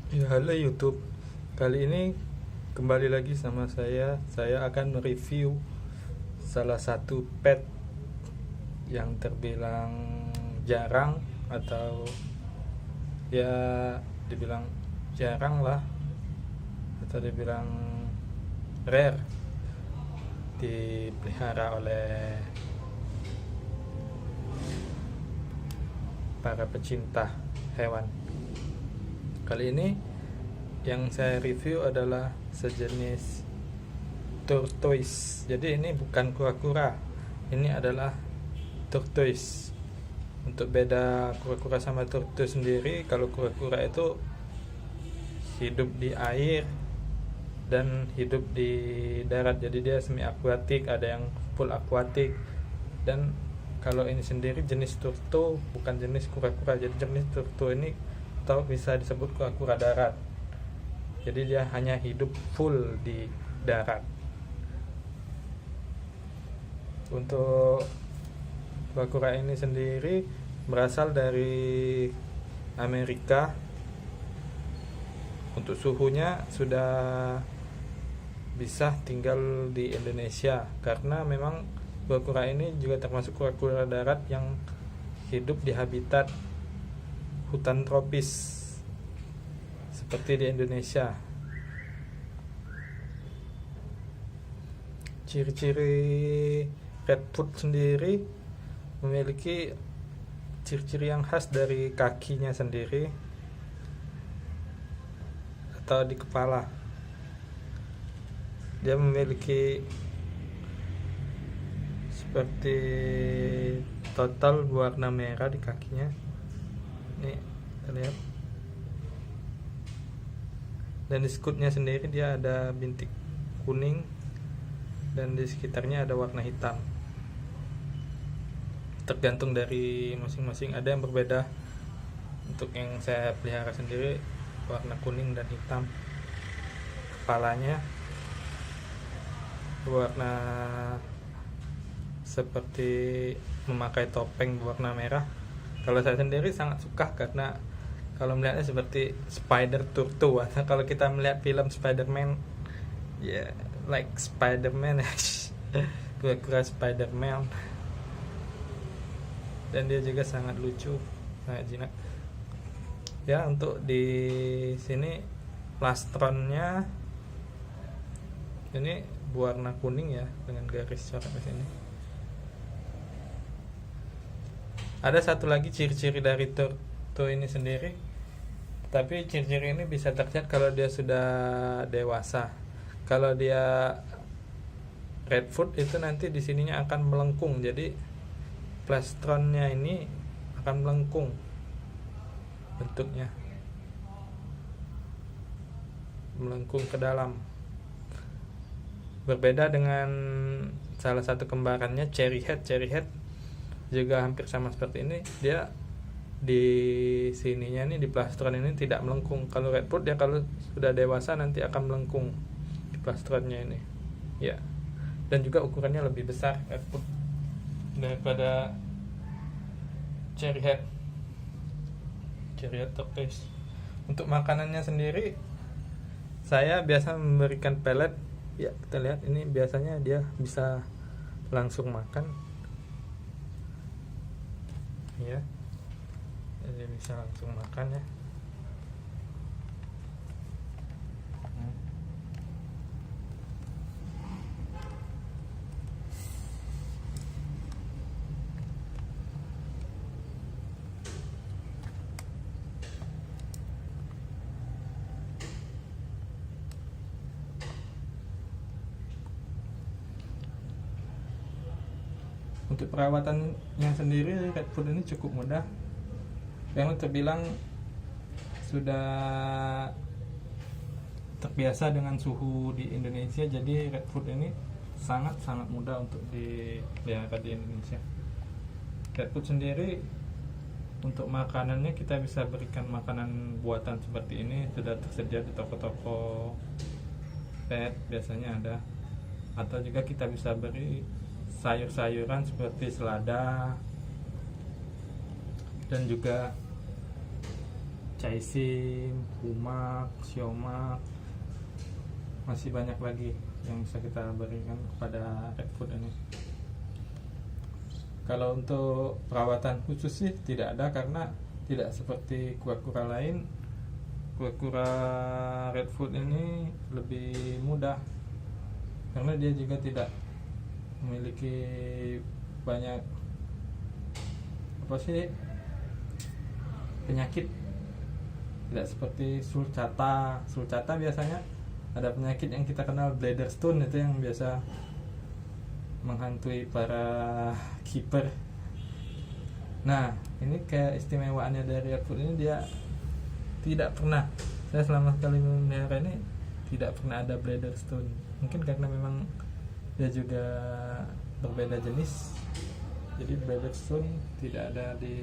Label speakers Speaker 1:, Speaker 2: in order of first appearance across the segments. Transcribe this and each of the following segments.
Speaker 1: Ya, halo YouTube. Kali ini kembali lagi sama saya. Saya akan mereview salah satu pet yang terbilang jarang atau ya dibilang jarang lah atau dibilang rare dipelihara oleh para pecinta hewan. Kali ini yang saya review adalah sejenis tortoise. Jadi ini bukan kura-kura, ini adalah tortoise. Untuk beda kura-kura sama tortoise sendiri, kalau kura-kura itu hidup di air dan hidup di darat, jadi dia semi akuatik, ada yang full akuatik. Dan kalau ini sendiri jenis turtle, bukan jenis kura-kura. Jadi jenis turtle ini atau bisa disebut kura-kura darat, jadi dia hanya hidup full di darat. Untuk kura-kura ini sendiri berasal dari Amerika. Untuk suhunya sudah bisa tinggal di Indonesia, karena memang kura-kura ini juga termasuk kura-kura darat yang hidup di habitat hutan tropis seperti di Indonesia. Ciri-ciri redfoot sendiri memiliki ciri-ciri yang khas dari kakinya sendiri atau di kepala. Dia memiliki seperti total berwarna merah di kakinya. Ini kita lihat. Dan di sekutnya sendiri dia ada bintik kuning, dan di sekitarnya ada warna hitam. Tergantung dari masing-masing, ada yang berbeda. Untuk yang saya pelihara sendiri warna kuning dan hitam. Kepalanya warna seperti memakai topeng berwarna merah. Kalau saya sendiri sangat suka, karena kalau melihatnya seperti spider turtle, atau kalau kita melihat film Spider-Man, ya like Spider-Man. Kura-kura Spider-Man. Dan dia juga sangat lucu, sangat jinak. Ya, untuk di sini plastronnya ini berwarna kuning ya, dengan garis coret di sini. Ada satu lagi ciri-ciri dari torto ini sendiri, tapi ciri-ciri ini bisa terlihat kalau dia sudah dewasa. Kalau dia redfoot itu nanti di sininya akan melengkung, jadi plastronnya ini akan melengkung bentuknya, melengkung ke dalam. Berbeda dengan salah satu kembarannya cherry head. Cherry head juga hampir sama seperti ini, dia di sininya nih, di plastron ini tidak melengkung. Kalau redfoot dia kalau sudah dewasa nanti akan melengkung di plastronnya ini ya. Dan juga ukurannya lebih besar redfoot daripada cherry head tortoise. Untuk makanannya sendiri, saya biasa memberikan pelet. Ya, kita lihat ini biasanya dia bisa langsung makan ya, jadi bisa langsung makan ya. Untuk perawatannya sendiri, redfoot ini cukup mudah. Yang terbilang sudah terbiasa dengan suhu di Indonesia, jadi redfoot ini sangat-sangat mudah untuk dipelihara di Indonesia. Redfoot sendiri untuk makanannya kita bisa berikan makanan buatan seperti ini, sudah tersedia di toko-toko pet biasanya ada. Atau juga kita bisa beri sayur-sayuran seperti selada dan juga Caixin, Humak, Xiaomak, masih banyak lagi yang bisa kita berikan kepada Redfoot ini. Kalau untuk perawatan khusus sih tidak ada, karena tidak seperti kura-kura lain. Kura-kura Redfoot ini lebih mudah karena dia juga tidak memiliki banyak penyakit, tidak seperti sulcata. Sulcata biasanya ada penyakit yang kita kenal, bladder stone, itu yang biasa menghantui para keeper. Nah, ini kayak istimewaannya dari Redfoot ini, dia tidak pernah, saya selama sekali memelihara ini tidak pernah ada bladder stone. Mungkin karena memang dia juga berbeda jenis, jadi bladder stone tidak ada di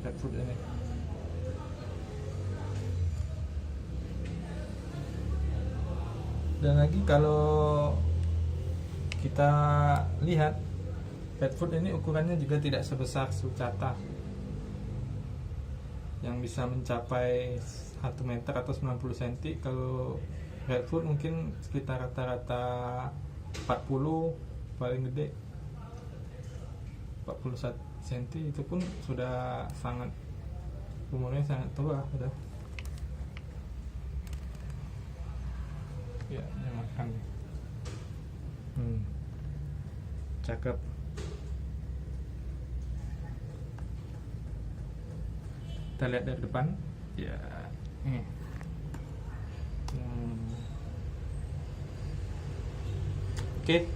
Speaker 1: Redfoot ini. Dan lagi kalau kita lihat, Redfoot ini ukurannya juga tidak sebesar sulcata yang bisa mencapai 1 meter atau 90 cm. Kalau Redfoot mungkin sekitar rata-rata 40, paling gede 41 cm. Itu pun sudah sangat, umurnya sangat tua sudah. Ya, dia makan. Cakep. Kita lihat dari depan. Ya, ini. Oke.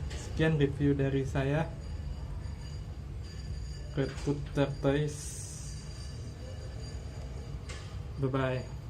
Speaker 1: Sekian review dari saya. Redfoot Tortoise. Bye bye.